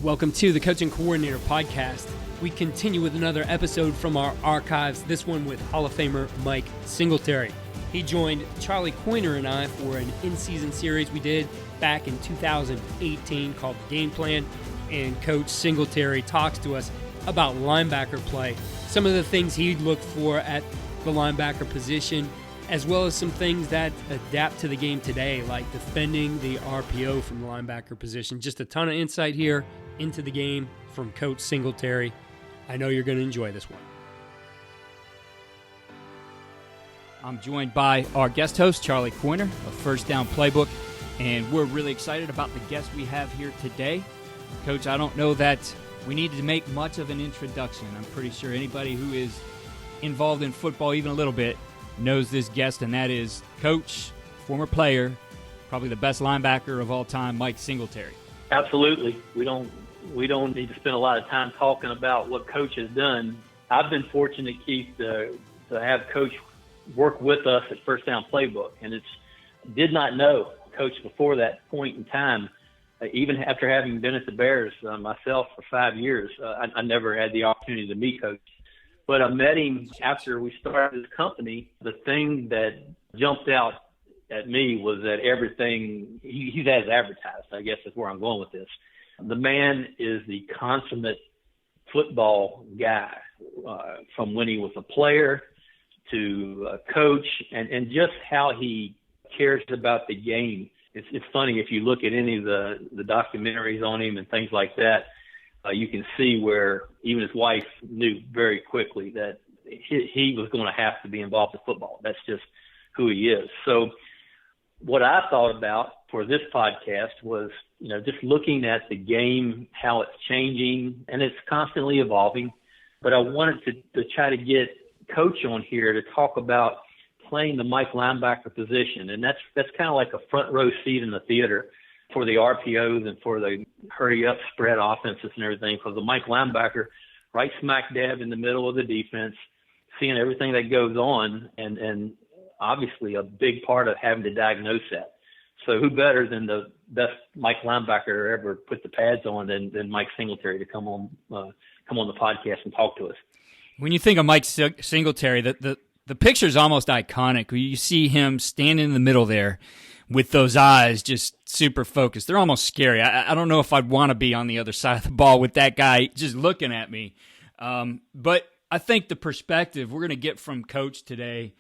Welcome to the Coaching Coordinator Podcast. We continue with another episode from our archives, this one with Hall of Famer Mike Singletary. He joined Charlie Coiner and I for an in-season series we did back in 2018 called The Game Plan, and Coach Singletary talks to us about linebacker play, some of the things he'd look for at the linebacker position, as well as some things that adapt to the game today, like defending the RPO from the linebacker position. Just a ton of insight here into the game from Coach Singletary. I know you're going to enjoy this one. I'm joined by our guest host, Charlie Coiner of First Down Playbook, and we're really excited about the guest we have here today. Coach, I don't know that we need to make much of an introduction. I'm pretty sure anybody who is involved in football even a little bit knows this guest, and that is Coach, former player, probably the best linebacker of all time, Mike Singletary. Absolutely. We don't need to spend a lot of time talking about what Coach has done. I've been fortunate, Keith, to have Coach work with us at First Down Playbook, and did not know Coach before that point in time. Even after having been at the Bears myself for 5 years, I never had the opportunity to meet Coach. But I met him after we started this company. The thing that jumped out at me was that everything he's as advertised, I guess is where I'm going with this. The man is the consummate football guy, from when he was a player to a coach, and just how he cares about the game. It's funny, if you look at any of the documentaries on him and things like that, you can see where even his wife knew very quickly that he was going to have to be involved in football. That's just who he is. So what I thought about for this podcast was, just looking at the game, how it's changing, and it's constantly evolving. But I wanted to try to get Coach on here to talk about playing the Mike linebacker position. And that's kind of like a front row seat in the theater for the RPOs and for the hurry-up spread offenses and everything, because the Mike linebacker, right smack dab in the middle of the defense, seeing everything that goes on, and obviously a big part of having to diagnose that. So who better than the best Mike linebacker ever put the pads on than Mike Singletary to come on the podcast and talk to us. When you think of Mike Singletary, the picture's almost iconic. You see him standing in the middle there with those eyes just super focused. They're almost scary. I don't know if I'd want to be on the other side of the ball with that guy just looking at me. But I think the perspective we're going to get from Coach today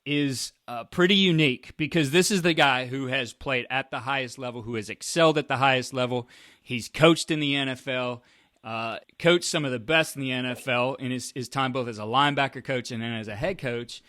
is pretty unique, because this is the guy who has played at the highest level, who has excelled at the highest level. He's coached in the NFL, coached some of the best in the NFL in his time both as a linebacker coach and then as a head coach.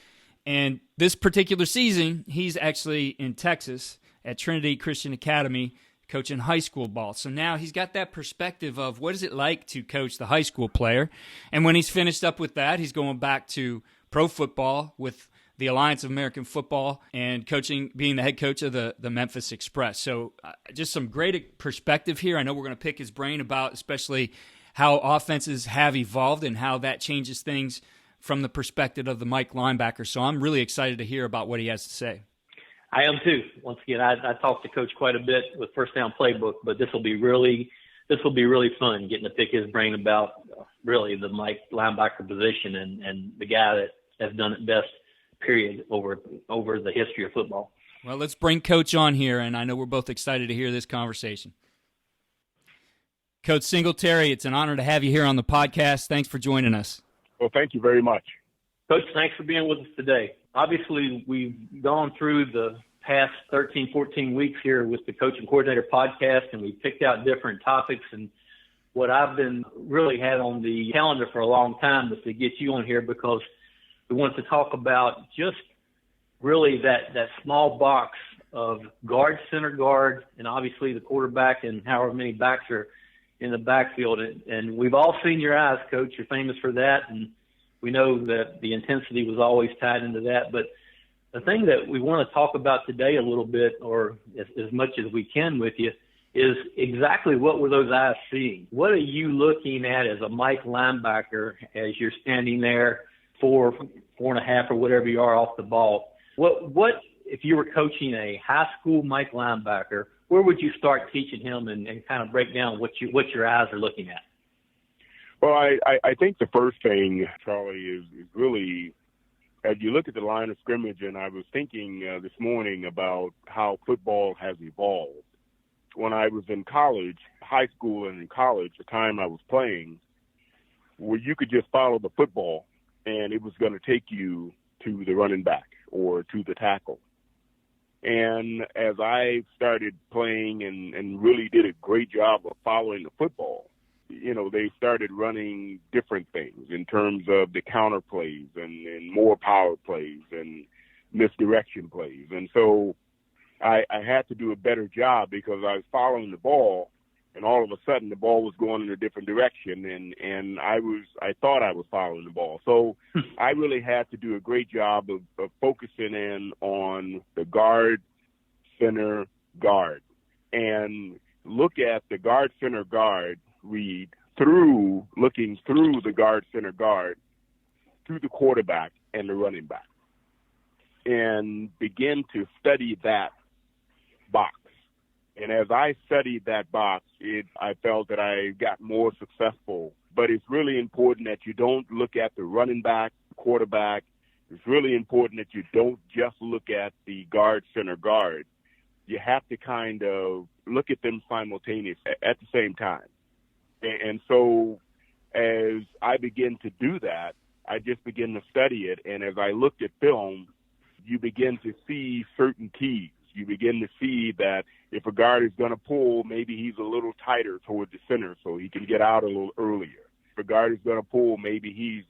And this particular season, he's actually in Texas at Trinity Christian Academy coaching high school ball. So now he's got that perspective of what is it like to coach the high school player. And when he's finished up with that, he's going back to pro football with the Alliance of American Football and coaching, being the head coach of the Memphis Express. So just some great perspective here. I know we're going to pick his brain about especially how offenses have evolved and how that changes things from the perspective of the Mike linebacker. So I'm really excited to hear about what he has to say. I am too. Once again, I talked to Coach quite a bit with First Down Playbook, but this will be really fun getting to pick his brain about really the Mike linebacker position and the guy that has done it best, period, over the history of football. Well, let's bring Coach on here, and I know we're both excited to hear this conversation. Coach Singletary, it's an honor to have you here on the podcast. Thanks for joining us. Well, thank you very much. Coach, thanks for being with us today. Obviously, we've gone through the past 13, 14 weeks here with the Coaching Coordinator podcast, and we picked out different topics. And what I've been really had on the calendar for a long time was to get you on here, because we wanted to talk about just really that small box of guard, center guard, and obviously the quarterback and however many backs are in the backfield. And we've all seen your eyes, Coach. You're famous for that, and we know that the intensity was always tied into that. But the thing that we want to talk about today a little bit, or as much as we can with you, is exactly what were those eyes seeing? What are you looking at as a Mike linebacker as you're standing there 4.5 or whatever you are off the ball? What if you were coaching a high school Mike linebacker, where would you start teaching him and kind of break down what your eyes are looking at? Well, I think the first thing, Charlie, is really, as you look at the line of scrimmage, and I was thinking this morning about how football has evolved. When I was in college, high school and in college, the time I was playing, where you could just follow the football and it was going to take you to the running back or to the tackle. And as I started playing and really did a great job of following the football, you know, they started running different things in terms of the counter plays and more power plays and misdirection plays. And so I had to do a better job because I was following the ball, and all of a sudden the ball was going in a different direction, and I thought I was following the ball. So I really had to do a great job of focusing in on the guard, center, guard, and look at the guard, center, guard read looking through the guard, center, guard to the quarterback and the running back, and begin to study that box. And as I studied that box, I felt that I got more successful. But it's really important that you don't look at the running back, quarterback. It's really important that you don't just look at the guard, center, guard. You have to kind of look at them simultaneously at the same time. And so as I begin to do that, I just begin to study it. And as I looked at film, you begin to see certain keys. You begin to see that if a guard is going to pull, maybe he's a little tighter toward the center so he can get out a little earlier. If a guard is going to pull, maybe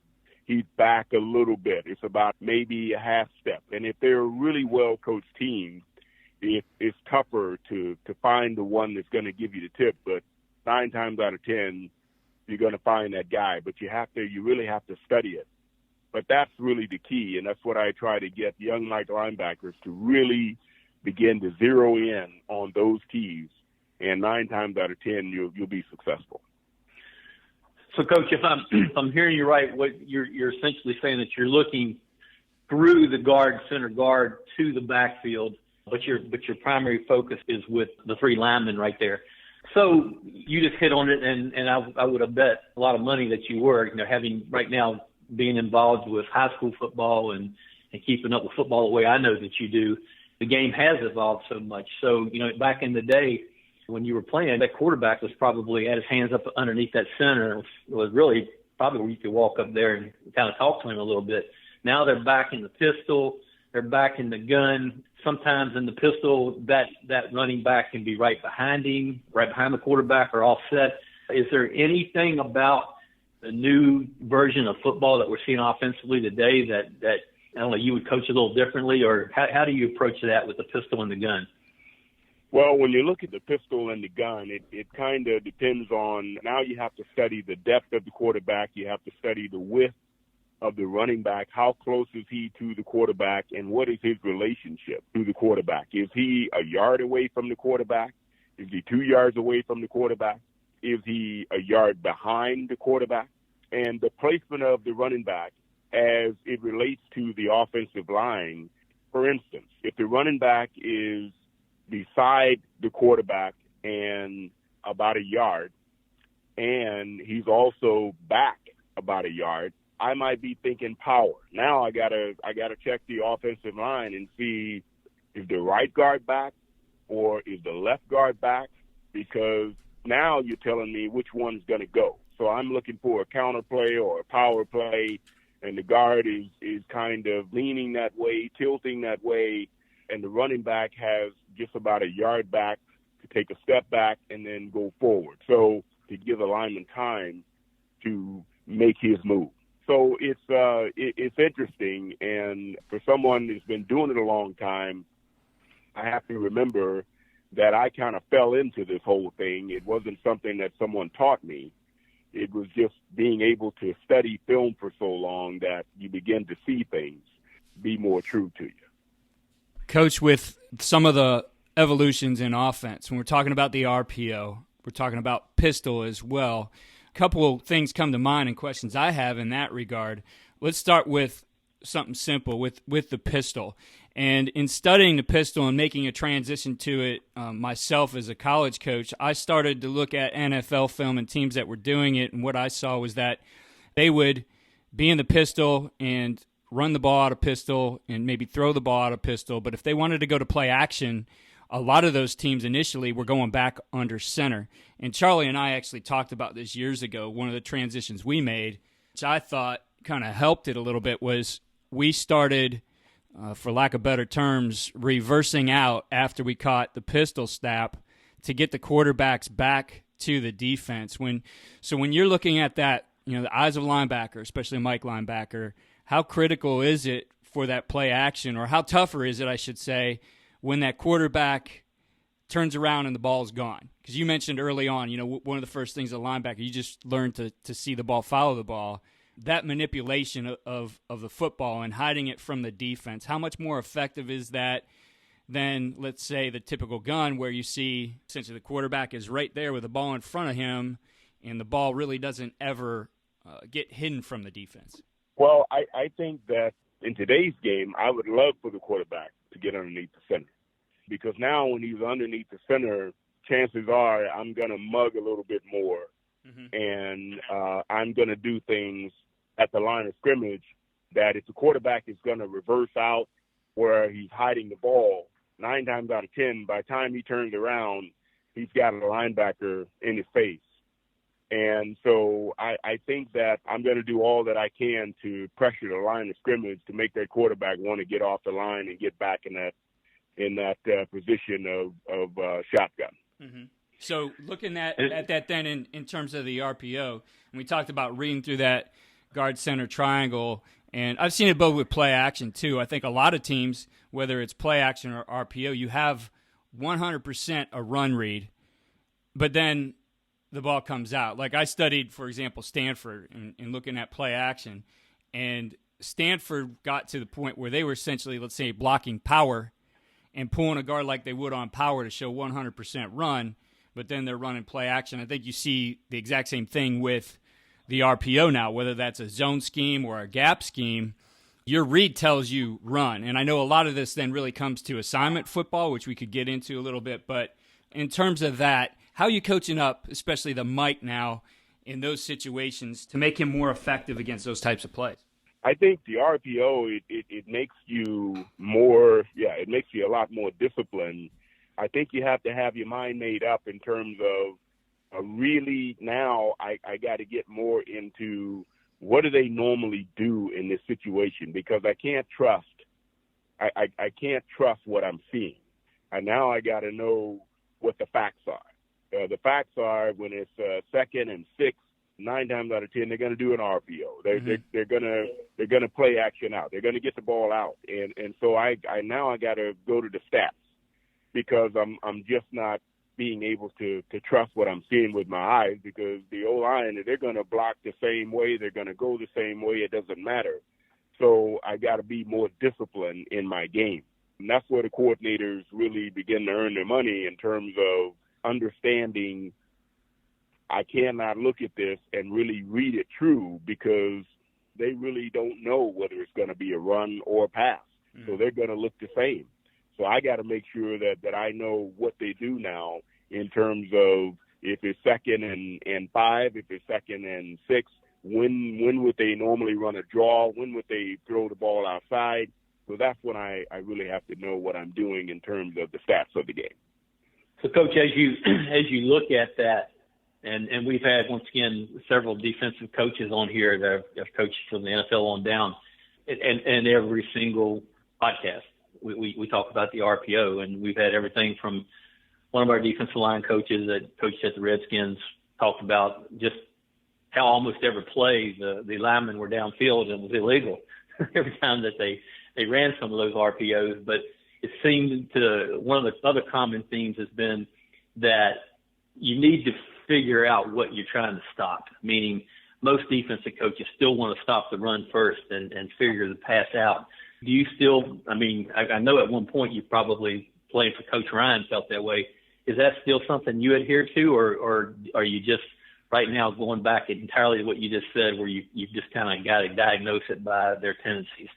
he's back a little bit. It's about maybe a half step. And if they're a really well-coached team, it's tougher to find the one that's going to give you the tip. But 9 times out of 10, you're going to find that guy. But you really have to study it. But that's really the key, and that's what I try to get young linebackers to really begin to zero in on those keys, and 9 times out of 10, you'll be successful. So, Coach, if I'm hearing you right, what you're essentially saying that you're looking through the guard, center guard to the backfield, but your primary focus is with the 3 linemen right there. So you just hit on it, and I would have bet a lot of money that you were, having right now being involved with high school football and keeping up with football the way I know that you do. The game has evolved so much. So, back in the day when you were playing, that quarterback was probably had his hands up underneath that center. It was really probably where you could walk up there and kind of talk to him a little bit. Now they're back in the pistol. They're back in the gun. Sometimes in the pistol, that running back can be right behind him, right behind the quarterback or offset. Is there anything about the new version of football that we're seeing offensively today that I don't know, you would coach a little differently, or how do you approach that with the pistol and the gun? Well, when you look at the pistol and the gun, it kind of depends on, now you have to study the depth of the quarterback. You have to study the width of the running back. How close is he to the quarterback, and what is his relationship to the quarterback? Is he a yard away from the quarterback? Is he 2 yards away from the quarterback? Is he a yard behind the quarterback? And the placement of the running back as it relates to the offensive line. For instance, if the running back is beside the quarterback and about a yard, and he's also back about a yard, I might be thinking power. Now I gotta check the offensive line and see, is the right guard back or is the left guard back? Because now you're telling me which one's gonna go. So I'm looking for a counter play or a power play, and the guard is kind of leaning that way, tilting that way, and the running back has just about a yard back to take a step back and then go forward. So to give the lineman time to make his move. So it's interesting, and for someone who's been doing it a long time, I have to remember that I kind of fell into this whole thing. It wasn't something that someone taught me. It was just being able to study film for so long that you begin to see things be more true to you. Coach, with some of the evolutions in offense, when we're talking about the RPO, we're talking about pistol as well. A couple of things come to mind and questions I have in that regard. Let's start with something simple with the pistol. And in studying the pistol and making a transition to it myself as a college coach, I started to look at NFL film and teams that were doing it, and what I saw was that they would be in the pistol and run the ball out of pistol and maybe throw the ball out of pistol, but if they wanted to go to play action, a lot of those teams initially were going back under center. And Charlie and I actually talked about this years ago. One of the transitions we made, which I thought kind of helped it a little bit, was we started, for lack of better terms, reversing out after we caught the pistol snap to get the quarterbacks back to the defense. So when you're looking at that, the eyes of a linebacker, especially a Mike linebacker, how critical is it for that play action, or how tougher is it, I should say, when that quarterback turns around and the ball's gone? Because you mentioned early on, one of the first things as a linebacker, you just learn to see the ball, follow the ball. That manipulation of the football and hiding it from the defense, how much more effective is that than, let's say, the typical gun where you see essentially the quarterback is right there with the ball in front of him and the ball really doesn't ever get hidden from the defense? Well, I think that in today's game, I would love for the quarterback to get underneath the center, because now when he's underneath the center, chances are I'm going to mug a little bit more, and I'm going to do things at the line of scrimmage that if the quarterback is going to reverse out where he's hiding the ball, 9 times out of 10, by the time he turns around, he's got a linebacker in his face. And so I think that I'm going to do all that I can to pressure the line of scrimmage to make that quarterback want to get off the line and get back in that position of shotgun. Mm-hmm. So looking at that then in terms of the RPO, and we talked about reading through that guard center triangle, and I've seen it both with play action too. I think a lot of teams, whether it's play action or RPO, you have 100% a run read, but then the ball comes out. Like I studied, for example, Stanford and looking at play action, and Stanford got to the point where they were essentially, let's say, blocking power and pulling a guard like they would on power to show 100% run, but then they're running play action. I think you see the exact same thing with the RPO now, whether that's a zone scheme or a gap scheme. Your read tells you run. And I know a lot of this then really comes to assignment football, which we could get into a little bit, but in terms of that, how are you coaching up, especially the Mike now, in those situations to make him more effective against those types of plays? I think the RPO, it makes you more, it makes you a lot more disciplined. I think you have to have your mind made up in terms of really now I got to get more into what do they normally do in this situation, because I can't trust what I'm seeing. And now I got to know what the facts are. The facts are when it's 2nd and 6, 9 times out of 10, they're going to do an RPO. They're going to play action out. They're going to get the ball out. And so I got to go to the stats, because I'm just not being able to trust what I'm seeing with my eyes, because the O-line, they're going to block the same way. They're going to go the same way. It doesn't matter. So I got to be more disciplined in my game. And that's where the coordinators really begin to earn their money in terms of understanding I cannot look at this and really read it true, because they really don't know whether it's going to be a run or a pass. So they're going to look the same. So I got to make sure that I know what they do now in terms of if it's 2nd and 5, if it's 2nd and 6, when would they normally run a draw? When would they throw the ball outside? So that's when I really have to know what I'm doing in terms of the stats of the game. So, Coach, as you look at that, and we've had, once again, several defensive coaches on here that have coached from the NFL on down, and every single podcast we talk about the RPO, and we've had everything from one of our defensive line coaches that coached at the Redskins talked about just how almost every play the linemen were downfield and it was illegal every time that they ran some of those RPOs. But it seemed to one of the other common themes has been that you need to figure out what you're trying to stop, meaning most defensive coaches still want to stop the run first and figure the pass out. Do you still, I know at one point you probably playing for Coach Ryan felt that way. Is that still something you adhere to, or are you just right now going back entirely to what you just said, where you've just kind of got to diagnose it by their tendencies?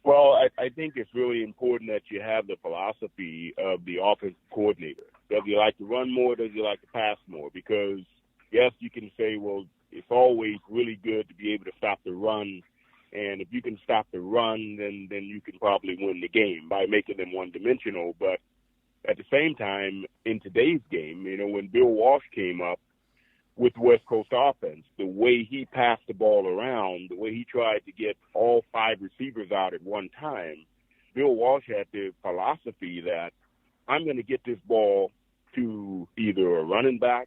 Well, I think it's really important that you have the philosophy of the offensive coordinator. Does he like to run more? Does he like to pass more? Because, yes, you can say, well, it's always really good to be able to stop the run. And if you can stop the run, then you can probably win the game by making them one-dimensional. But at the same time, in today's game, when Bill Walsh came up with the West Coast offense, the way he passed the ball around, the way he tried to get all 5 receivers out at one time, Bill Walsh had the philosophy that I'm going to get this ball to either a running back,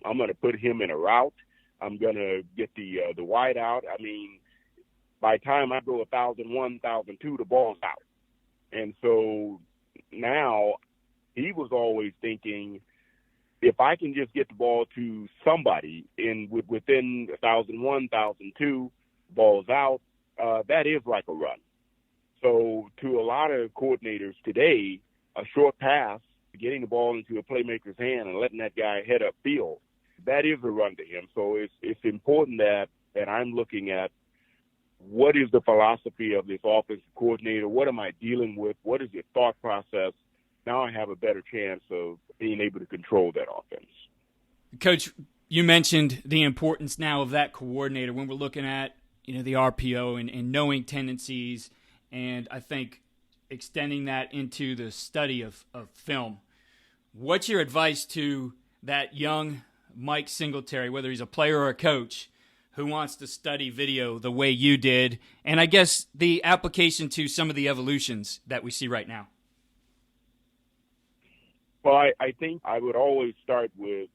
I'm going to put him in a route, I'm going to get the wide out. I mean, by the time I go 1,001, 1,002, the ball's out. And so now he was always thinking, if I can just get the ball to somebody within 1,001, 1,002, ball's out, that is like a run. So to a lot of coordinators today, a short pass, getting the ball into a playmaker's hand and letting that guy head up field, that is a run to him. So it's important that I'm looking at what is the philosophy of this offensive coordinator? What am I dealing with? What is your thought process? Now I have a better chance of being able to control that offense. Coach, you mentioned the importance now of that coordinator when we're looking at the RPO and knowing tendencies, and I think extending that into the study of film. What's your advice to that young Mike Singletary, whether he's a player or a coach, who wants to study video the way you did, and I guess the application to some of the evolutions that we see right now? Well, I think I would always start with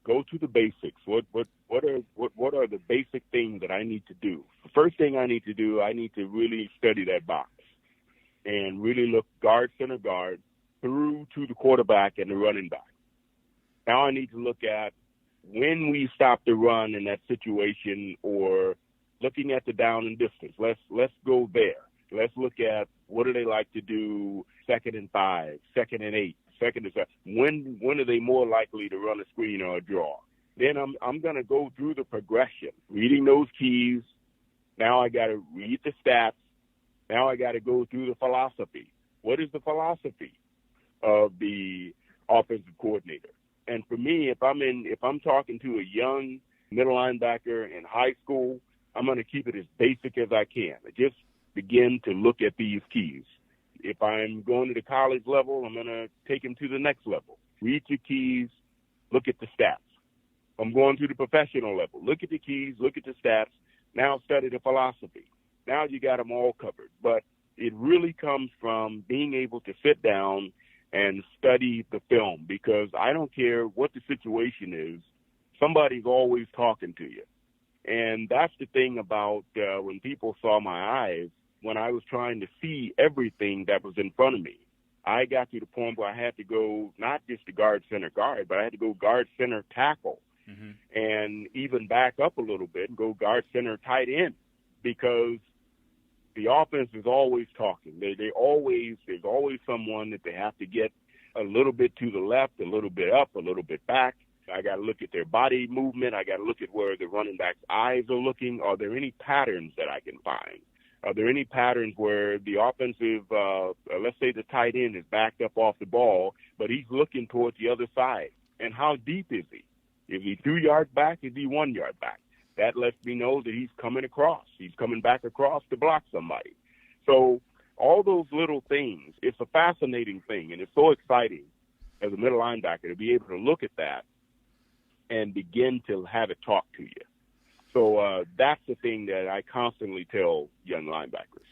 go to the basics. What are the basic things that I need to do? The first thing I need to do, I need to really study that box and really look guard, center guard, through to the quarterback and the running back. Now I need to look at when we stop the run in that situation, or looking at the down and distance. Let's go there. Let's look at what do they like to do 2nd and 5, 2nd and 8, 2nd and 7. When are they more likely to run a screen or a draw? Then I'm going to go through the progression, reading those keys. Now I got to read the stats. Now I got to go through the philosophy. What is the philosophy of the offensive coordinator? And for me, if I'm talking to a young middle linebacker in high school, I'm going to keep it as basic as I can. Just begin to look at these keys. If I'm going to the college level, I'm going to take him to the next level. Read your keys, look at the stats. I'm going to the professional level. Look at the keys, look at the stats. Now study the philosophy. Now you got them all covered. But it really comes from being able to sit down and study the film, because I don't care what the situation is, somebody's always talking to you. And that's the thing about when people saw my eyes, when I was trying to see everything that was in front of me. I got to the point where I had to go not just to guard, center, guard, but I had to go guard, center, tackle, and even back up a little bit and go guard, center, tight end, because the offense is always talking. There's always someone that they have to get a little bit to the left, a little bit up, a little bit back. I got to look at their body movement. I got to look at where the running back's eyes are looking. Are there any patterns that I can find? Are there any patterns where the offensive, let's say the tight end is backed up off the ball, but he's looking towards the other side? And how deep is he? Is he 2 yards back? Is he 1 yard back? That lets me know that he's coming across. He's coming back across to block somebody. So all those little things, it's a fascinating thing, and it's so exciting as a middle linebacker to be able to look at that and begin to have it talk to you. So that's the thing that I constantly tell young linebackers.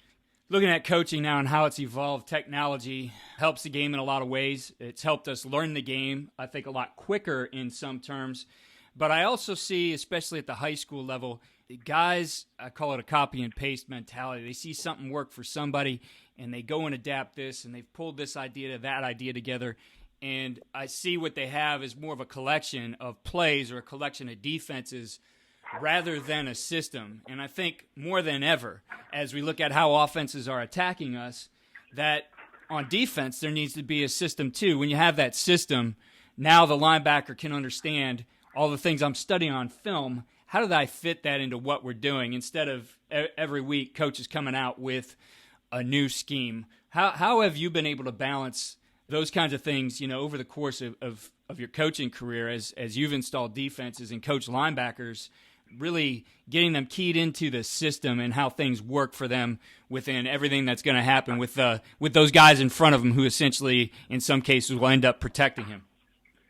Looking at coaching now and how it's evolved, technology helps the game in a lot of ways. It's helped us learn the game, I think, a lot quicker in some terms. But I also see, especially at the high school level, guys, I call it a copy and paste mentality. They see something work for somebody, and they go and adapt this, and they've pulled this idea to that idea together. And I see what they have is more of a collection of plays or a collection of defenses rather than a system. And I think more than ever, as we look at how offenses are attacking us, that on defense there needs to be a system too. When you have that system, now the linebacker can understand all the things I'm studying on film. how did I fit that into what we're doing instead of every week coaches coming out with a new scheme? How have you been able to balance those kinds of things, over the course of your coaching career as you've installed defenses and coached linebackers, really getting them keyed into the system and how things work for them within everything that's going to happen with those guys in front of them who essentially, in some cases, will end up protecting him?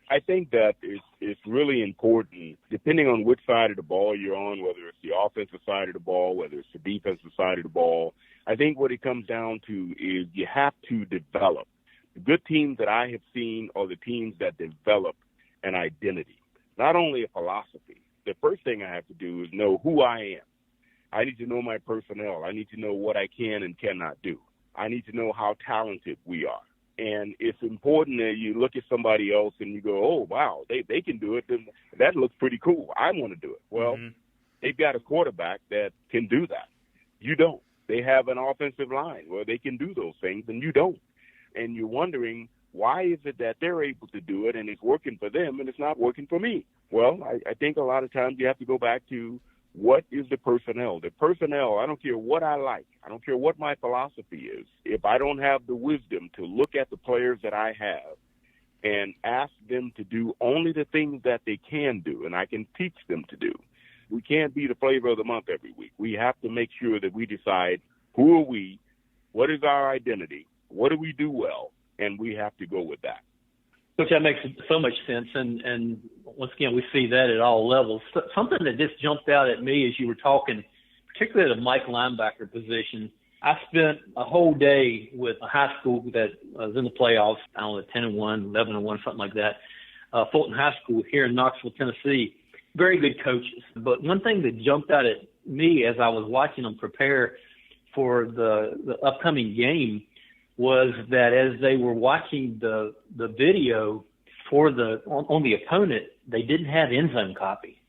I think that it's really important, depending on which side of the ball you're on, whether it's the offensive side of the ball, whether it's the defensive side of the ball. I think what it comes down to is you have to develop. The good teams that I have seen are the teams that develop an identity, not only a philosophy. The first thing I have to do is know who I am. I need to know my personnel. I need to know what I can and cannot do. I need to know how talented we are. And it's important that you look at somebody else and you go, oh, wow, they can do it. That looks pretty cool. I want to do it. Well, they've got a quarterback that can do that. You don't. They have an offensive line where they can do those things, and you don't. And you're wondering, why is it that they're able to do it and it's working for them and it's not working for me? Well, I think a lot of times you have to go back to what is the personnel. The personnel, I don't care what I like. I don't care what my philosophy is. If I don't have the wisdom to look at the players that I have and ask them to do only the things that they can do and I can teach them to do, we can't be the flavor of the month every week. We have to make sure that we decide who are we, what is our identity, what do we do well, and we have to go with that. Which that makes so much sense, and once again, we see that at all levels. Something that just jumped out at me as you were talking, particularly the Mike linebacker position. I spent a whole day with a high school that was in the playoffs, I don't know, 10-1, 11-1, something like that, Fulton High School here in Knoxville, Tennessee. Very good coaches. But one thing that jumped out at me as I was watching them prepare for the upcoming game was that as they were watching the video for on the opponent, they didn't have Endzone copy.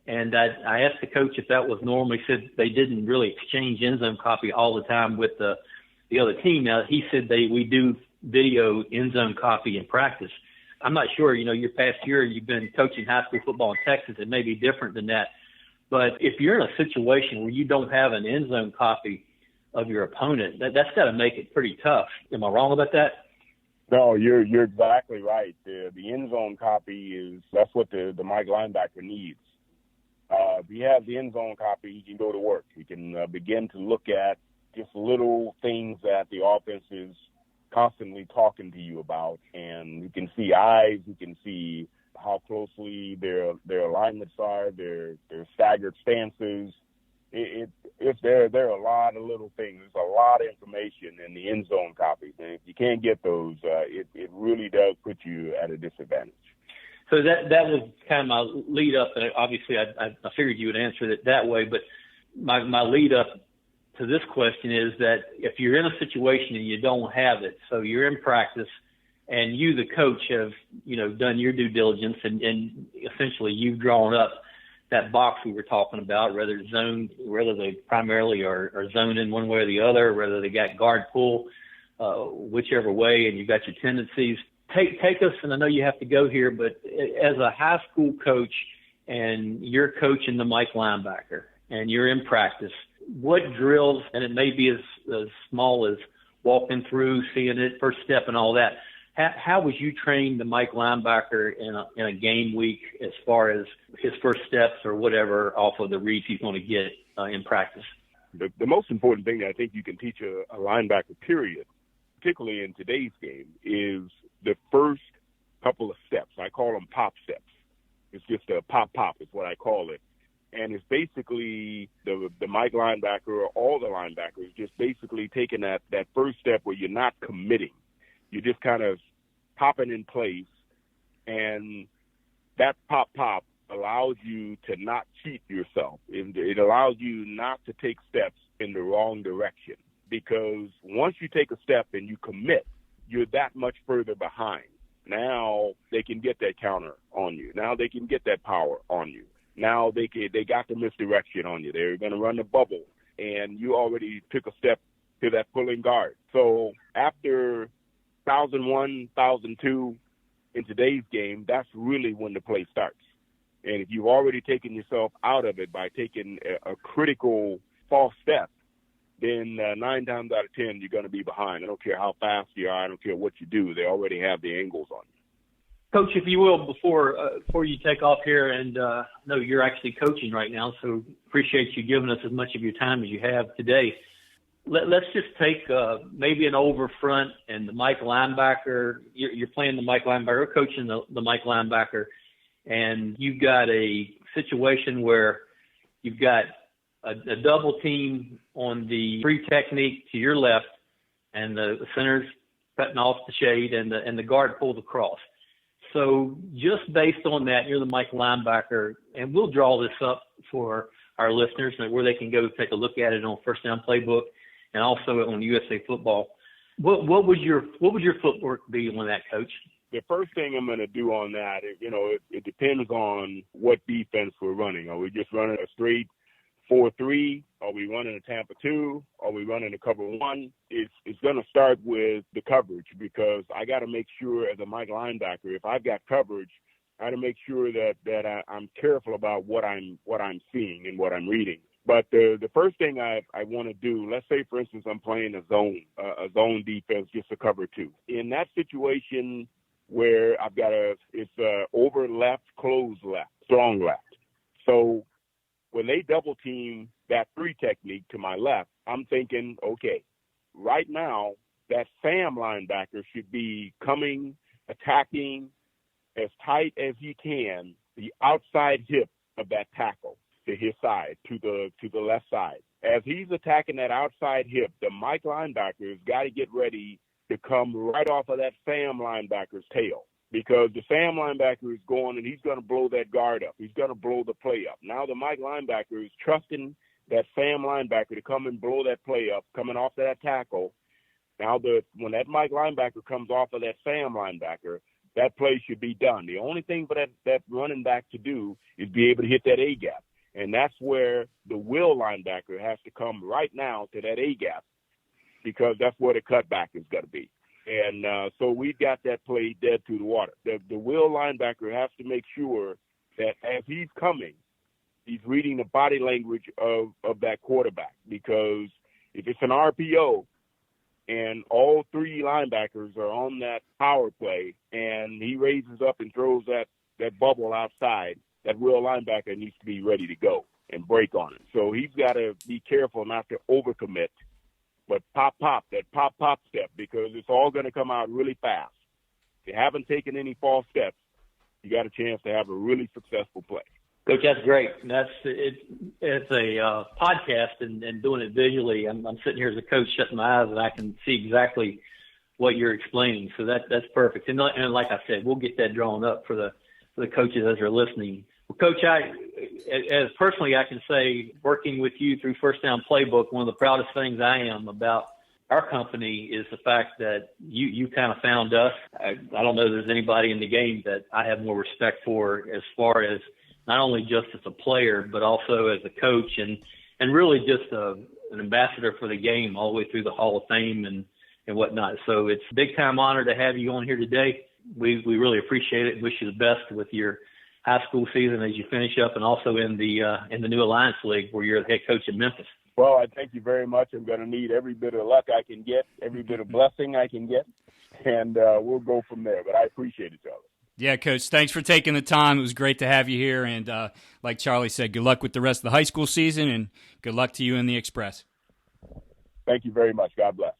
And I asked the coach if that was normal. He said they didn't really exchange Endzone copy all the time with the other team. Now, he said we do video Endzone copy in practice. I'm not sure, your past year you've been coaching high school football in Texas. It may be different than that. But if you're in a situation where you don't have an Endzone copy of your opponent, that's got to make it pretty tough. Am I wrong about that? No, you're exactly right. The Endzone copy that's what the Mike linebacker needs. If he has the Endzone copy, he can go to work. He can begin to look at just little things that the offense is constantly talking to you about, and you can see eyes, you can see how closely their alignments are, their staggered stances. There are a lot of little things. There's a lot of information in the Endzone copy. And if you can't get those, it really does put you at a disadvantage. So that was kind of my lead up, and obviously I figured you would answer it that way. But my lead up to this question is that if you're in a situation and you don't have it, so you're in practice, and you, the coach, have done your due diligence, and essentially you've drawn up that box we were talking about, whether they primarily are zoned in one way or the other, whether they got guard pull, whichever way, and you've got your tendencies. Take us, and I know you have to go here, but as a high school coach and you're coaching the Mike linebacker and you're in practice, what drills, and it may be as small as walking through, seeing it, first step and all that, how was you trained the Mike linebacker in a game week as far as his first steps or whatever off of the reads he's going to get in practice? The most important thing that I think you can teach a linebacker, period, particularly in today's game, is the first couple of steps. I call them pop steps. It's just a pop is what I call it. And it's basically the Mike linebacker or all the linebackers just basically taking that first step where you're not committing. You're just kind of popping in place, and that pop allows you to not cheat yourself. It allows you not to take steps in the wrong direction, because once you take a step and you commit, you're that much further behind. Now they can get that counter on you. Now they can get that power on you. Now they got the misdirection on you. They're going to run the bubble, and you already took a step to that pulling guard. So after 1,001, 1,002 in today's game, that's really when the play starts. And if you've already taken yourself out of it by taking a critical false step, then 9 times out of 10, you're going to be behind. I don't care how fast you are. I don't care what you do. They already have the angles on you. Coach, if you will, before you take off here, and I know you're actually coaching right now, so appreciate you giving us as much of your time as you have today. Let's just take maybe an over front and the Mike linebacker. You're playing the Mike linebacker, or coaching the Mike linebacker, and you've got a situation where you've got a double team on the free technique to your left, and the center's cutting off the shade, and the guard pulls across. So just based on that, you're the Mike linebacker, and we'll draw this up for our listeners where they can go take a look at it on First Down Playbook and also on USA Football. What would your footwork be on that, Coach? The first thing I'm going to do on that, it depends on what defense we're running. Are we just running a straight 4-3? Are we running a Tampa 2? Are we running a cover 1? It's going to start with the coverage, because I got to make sure as a Mike linebacker, if I've got coverage, I got to make sure that I'm careful about what I'm seeing and what I'm reading. But the first thing I want to do, let's say, for instance, I'm playing a zone defense, just a cover 2. In that situation where I've got it's over left, close left, strong left. So when they double team that 3 technique to my left, I'm thinking, okay, right now that Sam linebacker should be coming, attacking as tight as he can, the outside hip of that tackle to his side, to the left side. As he's attacking that outside hip, the Mike linebacker has got to get ready to come right off of that Sam linebacker's tail, because the Sam linebacker is going and he's going to blow that guard up. He's going to blow the play up. Now the Mike linebacker is trusting that Sam linebacker to come and blow that play up, coming off of that tackle. Now when that Mike linebacker comes off of that Sam linebacker, that play should be done. The only thing for that running back to do is be able to hit that A-gap. And that's where the will linebacker has to come right now to that A-gap, because that's where the cutback is going to be. And so we've got that play dead to the water. The will linebacker has to make sure that as he's coming, he's reading the body language of that quarterback, because if it's an RPO and all 3 linebackers are on that power play and he raises up and throws that bubble outside, that will linebacker needs to be ready to go and break on it. So he's got to be careful not to overcommit, but pop step, because it's all going to come out really fast. If you haven't taken any false steps, you got a chance to have a really successful play. Coach, that's great. It's a podcast, and doing it visually. I'm sitting here as a coach, shutting my eyes, and I can see exactly what you're explaining. So that's perfect. And like I said, we'll get that drawn up for the coaches as they're listening. Well, Coach, as personally, I can say, working with you through First Down Playbook, one of the proudest things I am about our company is the fact that you kind of found us. I don't know if there's anybody in the game that I have more respect for, as far as not only just as a player, but also as a coach, and really just an ambassador for the game all the way through the Hall of Fame and whatnot. So it's a big time honor to have you on here today. We really appreciate it and wish you the best with your high school season as you finish up, and also in the new Alliance League where you're the head coach in Memphis. Well, I thank you very much. I'm going to need every bit of luck I can get, every bit of blessing I can get, and we'll go from there. But I appreciate it, Charlie. Yeah, Coach, thanks for taking the time. It was great to have you here. And like Charlie said, good luck with the rest of the high school season, and good luck to you in the Express. Thank you very much. God bless.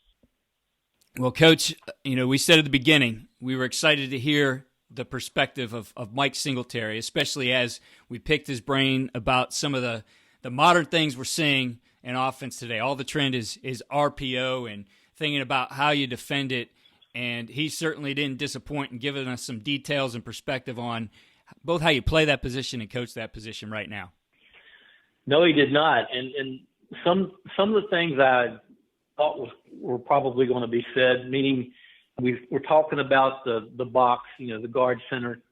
Well, Coach, we said at the beginning, we were excited to hear the perspective of Mike Singletary, especially as we picked his brain about some of the modern things we're seeing in offense today. All the trend is RPO, and thinking about how you defend it. And he certainly didn't disappoint in giving us some details and perspective on both how you play that position and coach that position right now. No, he did not. And some of the things I thought were probably going to be said, meaning we're talking about the box, the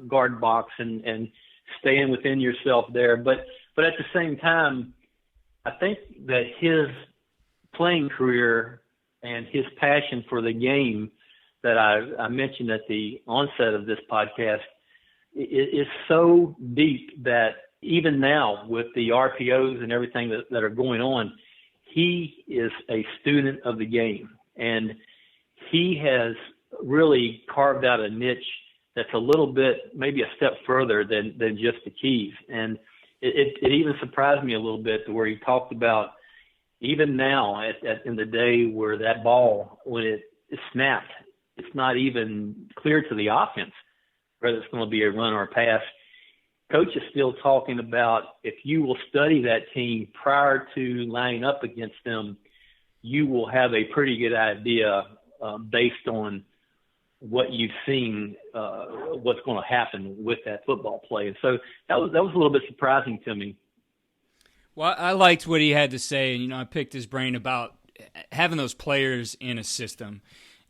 guard box, and staying within yourself there. But at the same time, I think that his playing career and his passion for the game that I mentioned at the onset of this podcast, is so deep that even now with the RPOs and everything that are going on, he is a student of the game. And he has really carved out a niche that's a little bit, maybe a step further than just the keys. And it even surprised me a little bit to where he talked about even now in the day where that ball, when it is snapped, it's not even clear to the offense whether it's going to be a run or a pass. Coach is still talking about if you will study that team prior to lining up against them, you will have a pretty good idea based on what you've seen, what's going to happen with that football play. And so that was a little bit surprising to me. Well, I liked what he had to say, and I picked his brain about having those players in a system.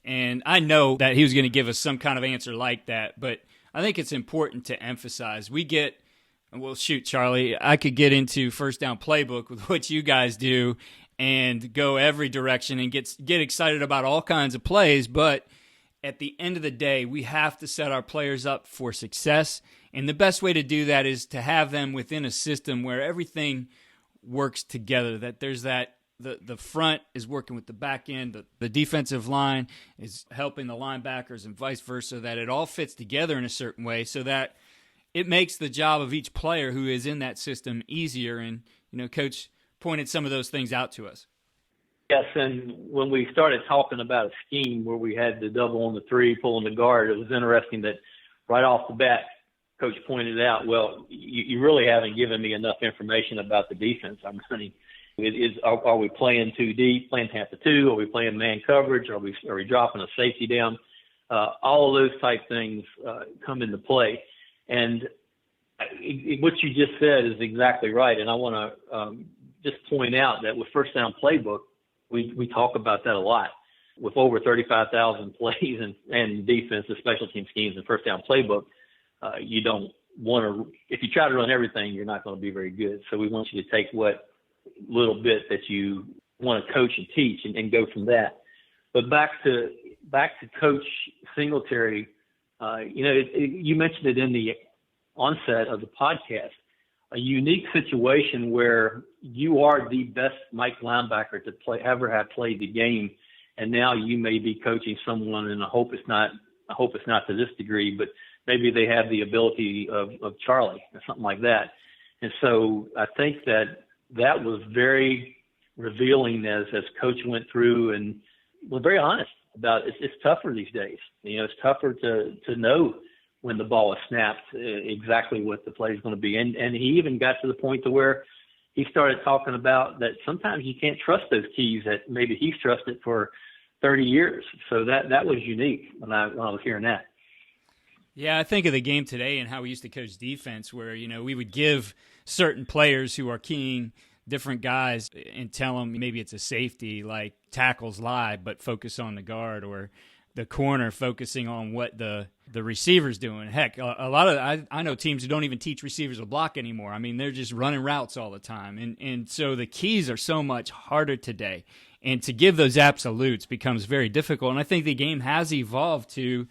And I know that he was going to give us some kind of answer like that, but I think it's important to emphasize. Well, shoot, Charlie, I could get into First Down Playbook with what you guys do and go every direction and get excited about all kinds of plays, but at the end of the day, we have to set our players up for success, and the best way to do that is to have them within a system where everything works together, that there's that the front is working with the back end, the defensive line is helping the linebackers and vice versa, that it all fits together in a certain way so that it makes the job of each player who is in that system easier. And, Coach pointed some of those things out to us. Yes, and when we started talking about a scheme where we had the double on the three, pulling the guard, it was interesting that right off the bat, Coach pointed out, well, you really haven't given me enough information about the defense I'm running. Are we playing too deep, playing Tampa 2? Are we playing man coverage? Are we dropping a safety down? All of those type things come into play. And what you just said is exactly right. And I want to just point out that with First Down Playbook, we talk about that a lot. With over 35,000 plays and defense, the special team schemes, and First Down Playbook, you don't want to – if you try to run everything, you're not going to be very good. So we want you to take what little bit that you want to coach and teach and go from that. But back to Coach Singletary, you mentioned it in the onset of the podcast, a unique situation where you are the best Mike linebacker to ever have played the game, and now you may be coaching someone, and I hope it's not to this degree, but maybe they have the ability of Charlie or something like that. And so I think that was very revealing as Coach went through and was very honest about it's tougher these days. It's tougher to know when the ball is snapped exactly what the play is going to be. And he even got to the point to where he started talking about that sometimes you can't trust those keys that maybe he's trusted for 30 years. So that was unique when I was hearing that. Yeah, I think of the game today and how we used to coach defense where, we would give certain players who are keying different guys and tell them maybe it's a safety like tackles live, but focus on the guard, or the corner focusing on what the receiver's doing. Heck, a lot of I know teams who don't even teach receivers to block anymore. I mean, they're just running routes all the time. And so the keys are so much harder today. And to give those absolutes becomes very difficult. And I think the game has evolved to,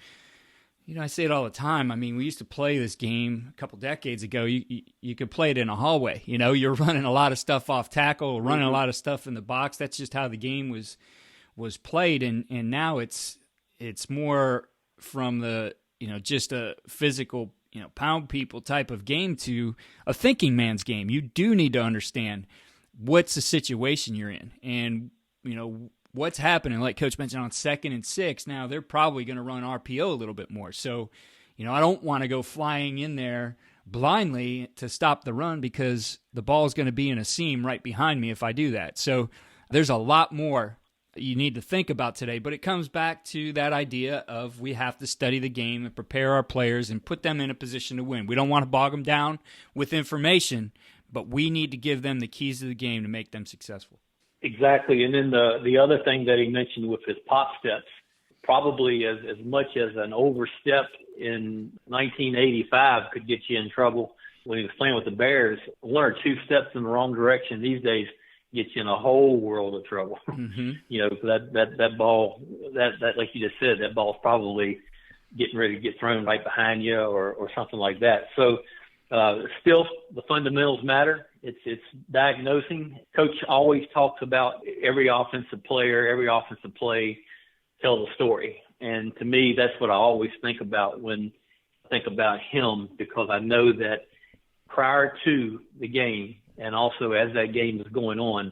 I say it all the time. I mean, we used to play this game a couple decades ago. You could play it in a hallway. You're running a lot of stuff off tackle, running a lot of stuff in the box. That's just how the game was played. And now it's more from the, just a physical, pound people type of game to a thinking man's game. You do need to understand what's the situation you're in and, what's happening. Like Coach mentioned on 2nd and 6, now they're probably going to run RPO a little bit more. So, I don't want to go flying in there blindly to stop the run because the ball is going to be in a seam right behind me if I do that. So there's a lot more you need to think about today, but it comes back to that idea of we have to study the game and prepare our players and put them in a position to win. We don't want to bog them down with information, but we need to give them the keys to the game to make them successful. Exactly. And then the other thing that he mentioned with his pop steps, probably as much as an overstep in 1985 could get you in trouble when he was playing with the Bears. 1 or 2 steps in the wrong direction these days gets you in a whole world of trouble. Mm-hmm. That ball, that like you just said, that ball is probably getting ready to get thrown right behind you or something like that. So still, the fundamentals matter. It's diagnosing. Coach always talks about every offensive player, every offensive play tells a story. And to me, that's what I always think about when I think about him, because I know that prior to the game and also as that game is going on,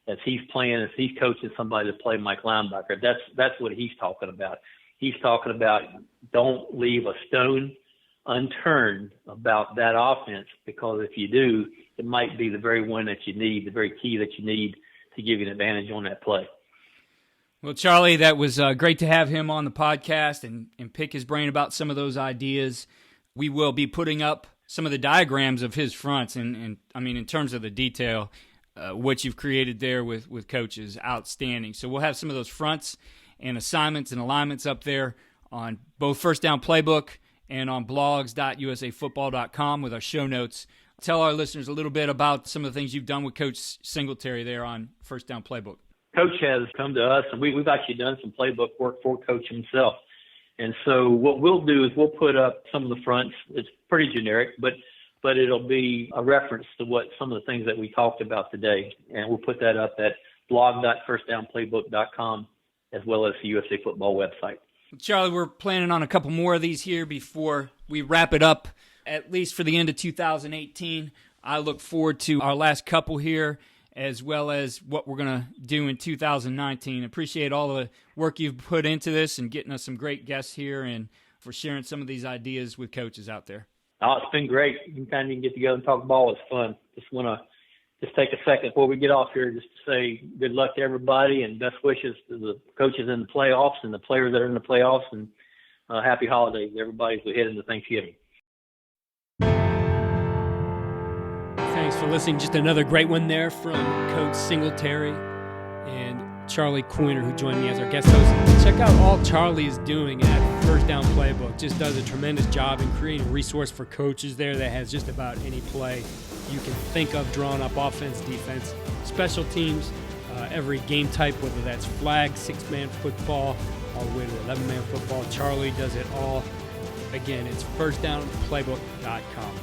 as he's playing, as he's coaching somebody to play Mike linebacker, that's what he's talking about. He's talking about don't leave a stone unturned about that offense, because if you do, it might be the very one that you need, the very key that you need to give you an advantage on that play. Well, Charlie, that was great to have him on the podcast and pick his brain about some of those ideas. We will be putting up some of the diagrams of his fronts, and I mean, in terms of the detail, what you've created there with Coach is outstanding. So we'll have some of those fronts and assignments and alignments up there on both First Down Playbook and on blogs.usafootball.com with our show notes. Tell our listeners a little bit about some of the things you've done with Coach Singletary there on First Down Playbook. Coach has come to us, and we've actually done some playbook work for Coach himself. And so what we'll do is we'll put up some of the fronts. It's pretty generic, but it'll be a reference to what some of the things that we talked about today. And we'll put that up at blog.firstdownplaybook.com as well as the USA Football website. Charlie, we're planning on a couple more of these here before we wrap it up, at least for the end of 2018. I look forward to our last couple here, as well as what we're going to do in 2019. Appreciate all the work you've put into this and getting us some great guests here and for sharing some of these ideas with coaches out there. Oh, it's been great. Anytime you can get together and talk ball, it's fun. Just want to take a second before we get off here just to say good luck to everybody and best wishes to the coaches in the playoffs and the players that are in the playoffs, and happy holidays, everybody, as we head into Thanksgiving. Thanks for listening. Just another great one there from Coach Singletary and Charlie Coiner, who joined me as our guest host. Check out all Charlie is doing at First Down Playbook. Just does a tremendous job in creating a resource for coaches there that has just about any play you can think of, drawing up offense, defense, special teams, every game type, whether that's flag, 6-man football, all the way to 11-man football. Charlie does it all. Again, it's firstdownplaybook.com.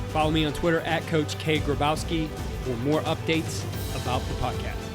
Follow me on Twitter at Coach K. Grabowski for more updates about the podcast.